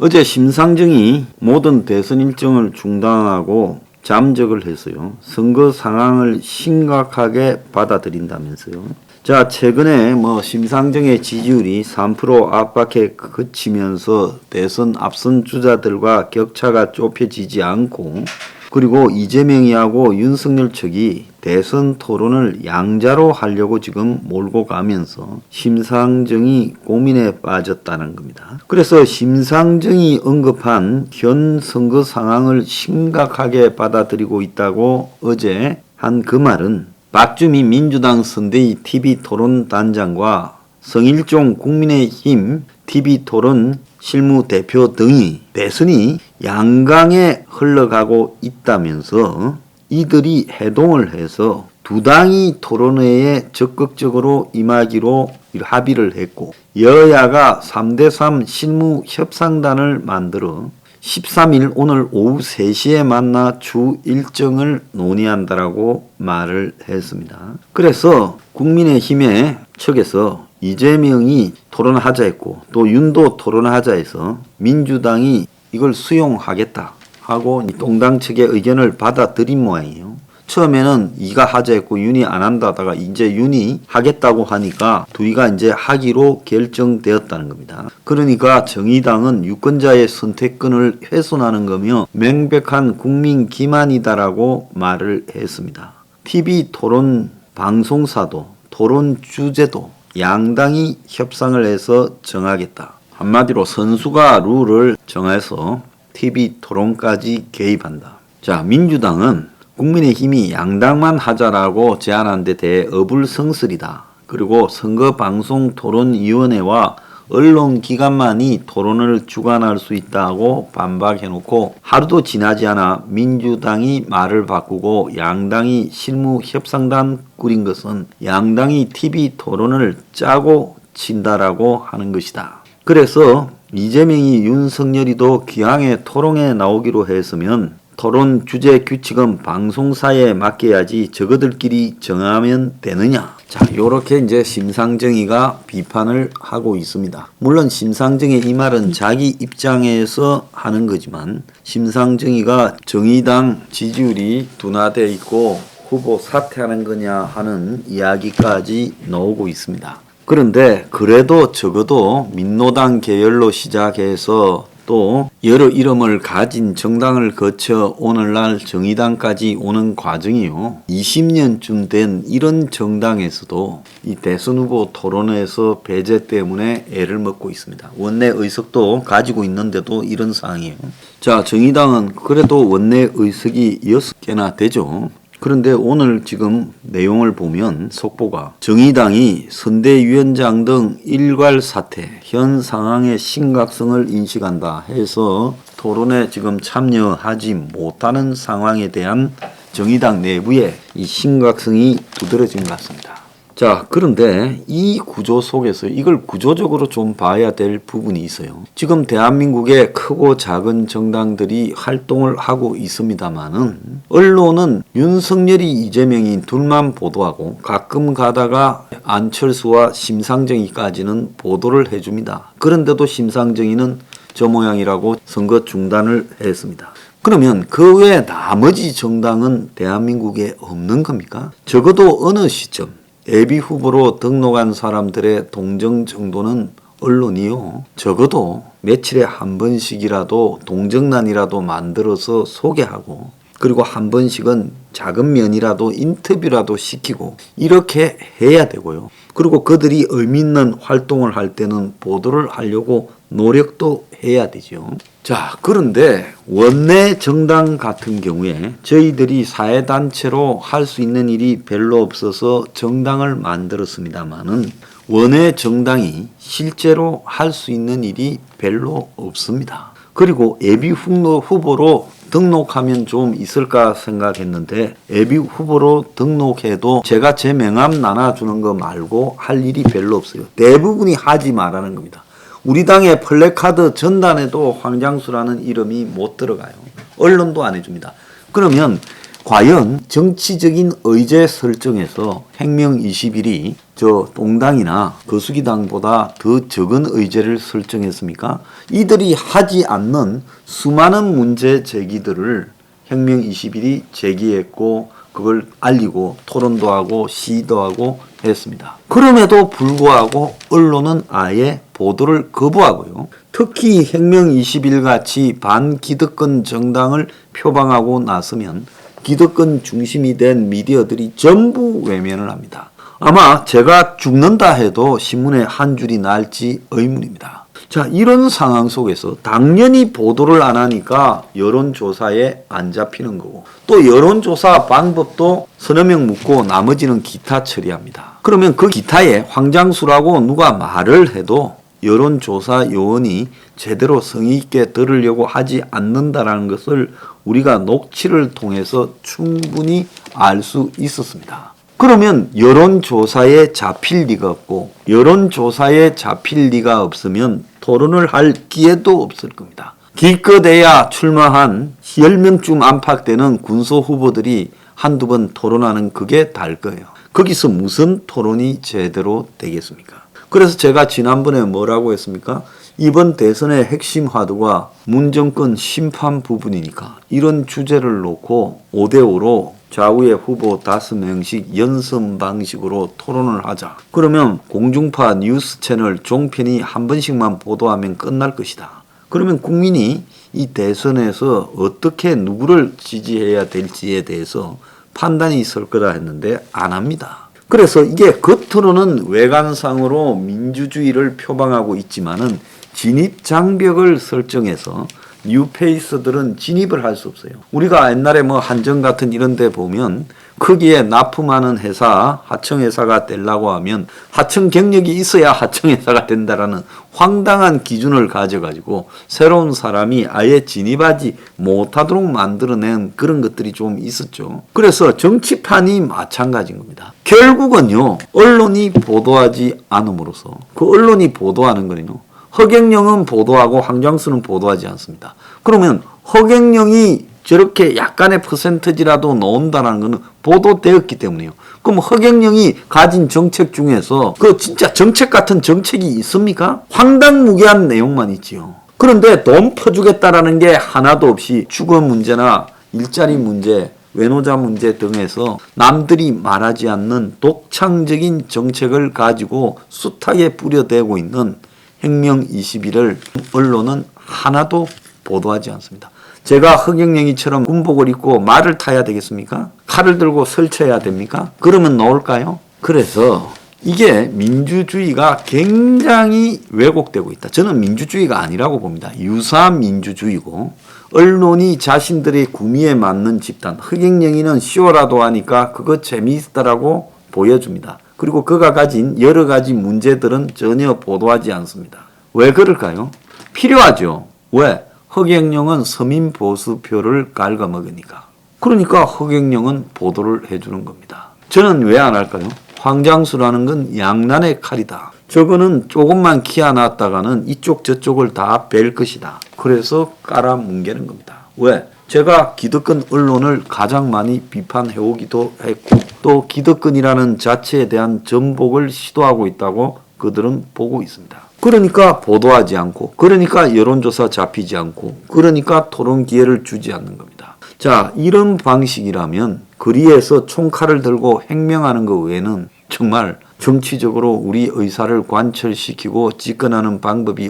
어제 심상정이 모든 대선 일정을 중단하고 잠적을 했어요. 선거 상황을 심각하게 받아들인다면서요. 자, 최근에 심상정의 지지율이 3% 압박에 그치면서 대선 앞선 주자들과 격차가 좁혀지지 않고, 그리고 이재명이하고 윤석열 측이 대선 토론을 양자로 하려고 지금 몰고 가면서 심상정이 고민에 빠졌다는 겁니다. 그래서 심상정이 언급한 현 선거 상황을 심각하게 받아들이고 있다고 어제 한 그 말은 박주미 민주당 선대위 TV토론단장과 성일종 국민의힘 TV토론 실무대표 등이 대선이 양강에 흘러가고 있다면서 이들이 해동을 해서 두 당이 토론회에 적극적으로 임하기로 합의를 했고, 여야가 3대3 실무협상단을 만들어 13일 오늘 오후 3시에 만나 주 일정을 논의한다라고 말을 했습니다. 그래서 국민의힘의 측에서 이재명이 토론하자 했고, 또 윤도 토론하자 해서 민주당이 이걸 수용하겠다 하고 동당 측의 의견을 받아들인 모양이에요. 처음에는 이가 하자 했고 윤이 안 한다 하다가 이제 윤이 하겠다고 하니까 둘이가 이제 하기로 결정되었다는 겁니다. 그러니까 정의당은 유권자의 선택권을 훼손하는 거며 명백한 국민 기만이다라고 말을 했습니다. TV 토론 방송사도 토론 주제도 양당이 협상을 해서 정하겠다. 한마디로 선수가 룰을 정해서 TV 토론까지 개입한다. 자, 민주당은 국민의힘이 양당만 하자라고 제안한 데 대해 어불성설이다. 그리고 선거방송토론위원회와 언론기관만이 토론을 주관할 수 있다고 반박해놓고, 하루도 지나지 않아 민주당이 말을 바꾸고 양당이 실무협상단 꾸린 것은 양당이 TV토론을 짜고 친다라고 하는 것이다. 그래서 이재명이 윤석열이도 기왕에 토론에 나오기로 했으면 토론 주제 규칙은 방송사에 맡겨야지 저거들끼리 정하면 되느냐. 자, 요렇게 이제 심상정이가 비판을 하고 있습니다. 물론 심상정의 이 말은 자기 입장에서 하는 거지만, 심상정이가 정의당 지지율이 둔화되어 있고 후보 사퇴하는 거냐 하는 이야기까지 나오고 있습니다. 그런데 그래도 적어도 민노당 계열로 시작해서 또 여러 이름을 가진 정당을 거쳐 오늘날 정의당까지 오는 과정이요. 20년쯤 된 이런 정당에서도 이 대선 후보 토론회에서 배제 때문에 애를 먹고 있습니다. 원내 의석도 가지고 있는데도 이런 상황이에요. 자, 정의당은 그래도 원내 의석이 6개나 되죠. 그런데 오늘 지금 내용을 보면 속보가 정의당이 선대위원장 등 일괄 사퇴, 현 상황의 심각성을 인식한다 해서 토론에 지금 참여하지 못하는 상황에 대한 정의당 내부의 이 심각성이 두드러진 것 같습니다. 자, 그런데 이 구조 속에서 이걸 구조적으로 좀 봐야 될 부분이 있어요. 지금 대한민국의 크고 작은 정당들이 활동을 하고 있습니다만은 언론은 윤석열이 이재명이 둘만 보도하고 가끔 가다가 안철수와 심상정이까지는 보도를 해줍니다. 그런데도 심상정이는 저 모양이라고 선거 중단을 했습니다. 그러면 그 외 나머지 정당은 대한민국에 없는 겁니까? 적어도 어느 시점 예비후보로 등록한 사람들의 동정 정도는 언론이요, 적어도 며칠에 한 번씩이라도 동정란이라도 만들어서 소개하고, 그리고 한 번씩은 작은 면이라도 인터뷰라도 시키고 이렇게 해야 되고요. 그리고 그들이 의미 있는 활동을 할 때는 보도를 하려고 노력도 해야 되죠. 자, 그런데 원내 정당 같은 경우에 저희들이 사회단체로 할 수 있는 일이 별로 없어서 정당을 만들었습니다만은 원내 정당이 실제로 할 수 있는 일이 별로 없습니다. 그리고 예비 후보로 등록하면 좀 있을까 생각했는데 예비 후보로 등록해도 제가 제 명함 나눠주는 거 말고 할 일이 별로 없어요. 대부분이 하지 말라는 겁니다. 우리 당의 플래카드 전단에도 황장수라는 이름이 못 들어가요. 언론도 안 해줍니다. 그러면 과연 정치적인 의제 설정에서 행명 21이 저 동당이나 거수기당보다 더 적은 의제를 설정했습니까? 이들이 하지 않는 수많은 문제 제기들을 혁명 20일이 제기했고 그걸 알리고 토론도 하고 시위도 하고 했습니다. 그럼에도 불구하고 언론은 아예 보도를 거부하고요. 특히 혁명 20일 같이 반기득권 정당을 표방하고 나서면 기득권 중심이 된 미디어들이 전부 외면을 합니다. 아마 제가 죽는다 해도 신문에 한 줄이 날지 의문입니다. 자, 이런 상황 속에서 당연히 보도를 안 하니까 여론조사에 안 잡히는 거고 또 여론조사 방법도 서너 명 묻고 나머지는 기타 처리합니다. 그러면 그 기타에 황장수라고 누가 말을 해도 여론조사 요원이 제대로 성의 있게 들으려고 하지 않는다라는 것을 우리가 녹취를 통해서 충분히 알 수 있었습니다. 그러면 여론조사에 잡힐 리가 없고 여론조사에 잡힐 리가 없으면 토론을 할 기회도 없을 겁니다. 기껏해야 출마한 10명쯤 안팎되는 군소 후보들이 한두 번 토론하는 그게 달 거예요. 거기서 무슨 토론이 제대로 되겠습니까? 그래서 제가 지난번에 뭐라고 했습니까? 이번 대선의 핵심 화두가 문정권 심판 부분이니까 이런 주제를 놓고 5대5로 좌우의 후보 5명씩 연선 방식으로 토론을 하자. 그러면 공중파 뉴스 채널 종편이 한 번씩만 보도하면 끝날 것이다. 그러면 국민이 이 대선에서 어떻게 누구를 지지해야 될지에 대해서 판단이 있을 거다 했는데 안 합니다. 그래서 이게 겉으로는 외관상으로 민주주의를 표방하고 있지만은 진입 장벽을 설정해서 뉴페이스들은 진입을 할 수 없어요. 우리가 옛날에 뭐 한정 같은 이런 데 보면 크기에 납품하는 회사, 하청회사가 되려고 하면 하청 경력이 있어야 하청회사가 된다라는 황당한 기준을 가져가지고 새로운 사람이 아예 진입하지 못하도록 만들어낸 그런 것들이 좀 있었죠. 그래서 정치판이 마찬가지인 겁니다. 결국은요, 언론이 보도하지 않음으로써 그 언론이 보도하는 거는요, 허경영은 보도하고 황장수는 보도하지 않습니다. 그러면 허경영이 저렇게 약간의 퍼센트지라도 나온다는 것은 보도되었기 때문이에요. 그럼 허경영이 가진 정책 중에서 그 진짜 정책 같은 정책이 있습니까? 황당무계한 내용만 있지요. 그런데 돈 퍼주겠다라는 게 하나도 없이 주거 문제나 일자리 문제, 외노자 문제 등에서 남들이 말하지 않는 독창적인 정책을 가지고 숱하게 뿌려대고 있는 혁명 20일을 언론은 하나도 보도하지 않습니다. 제가 허경영이처럼 군복을 입고 말을 타야 되겠습니까? 칼을 들고 설쳐야 됩니까? 그러면 나올까요? 그래서 이게 민주주의가 굉장히 왜곡되고 있다. 저는 민주주의가 아니라고 봅니다. 유사민주주의고 언론이 자신들의 구미에 맞는 집단, 허경영이는 쇼라도 하니까 그거 재미있다라고 보여줍니다. 그리고 그가 가진 여러 가지 문제들은 전혀 보도하지 않습니다. 왜 그럴까요? 필요하죠. 왜? 허경영은 서민보수표를 갉아먹으니까. 그러니까 허경영은 보도를 해주는 겁니다. 저는 왜 안 할까요? 황장수라는 건 양난의 칼이다. 저거는 조금만 키워놨다가는 이쪽 저쪽을 다 벨 것이다. 그래서 깔아뭉개는 겁니다. 왜? 제가 기득권 언론을 가장 많이 비판해오기도 했고 또 기득권이라는 자체에 대한 전복을 시도하고 있다고 그들은 보고 있습니다. 그러니까 보도하지 않고 그러니까 여론조사 잡히지 않고 그러니까 토론 기회를 주지 않는 겁니다. 자, 이런 방식이라면 거리에서 총칼을 들고 행명하는 것 외에는 정말 정치적으로 우리 의사를 관철시키고 집권하는 방법이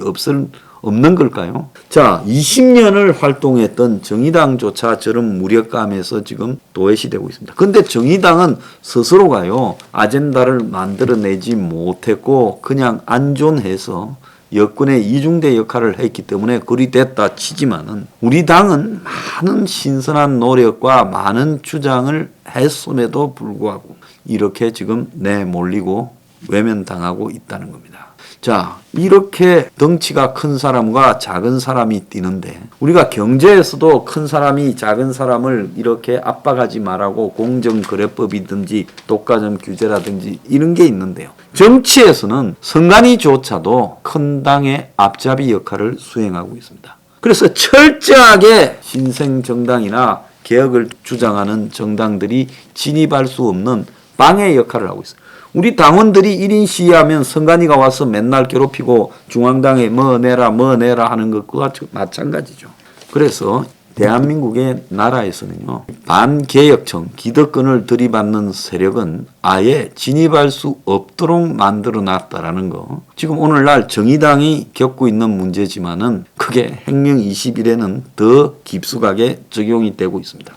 없는 걸까요? 자, 20년을 활동했던 정의당조차 저런 무력감에서 지금 도외시되고 있습니다. 근데 정의당은 스스로가요, 아젠다를 만들어내지 못했고 그냥 안존해서 여권의 이중대 역할을 했기 때문에 그리 됐다 치지만은 우리 당은 많은 신선한 노력과 많은 주장을 했음에도 불구하고 이렇게 지금 내몰리고 외면당하고 있다는 겁니다. 자, 이렇게 덩치가 큰 사람과 작은 사람이 뛰는데 우리가 경제에서도 큰 사람이 작은 사람을 이렇게 압박하지 말라고 공정거래법이든지 독과점 규제라든지 이런 게 있는데요. 정치에서는 선관위조차도 큰 당의 앞잡이 역할을 수행하고 있습니다. 그래서 철저하게 신생정당이나 개혁을 주장하는 정당들이 진입할 수 없는 방해 역할을 하고 있어요. 우리 당원들이 1인 시위하면 선관위가 와서 맨날 괴롭히고 중앙당에 뭐 내라 하는 것과 마찬가지죠. 그래서 대한민국의 나라에서는요, 반개혁청, 기득권을 들이받는 세력은 아예 진입할 수 없도록 만들어 놨다라는 거. 지금 오늘날 정의당이 겪고 있는 문제지만은 그게 행령 21에는 더 깊숙하게 적용이 되고 있습니다.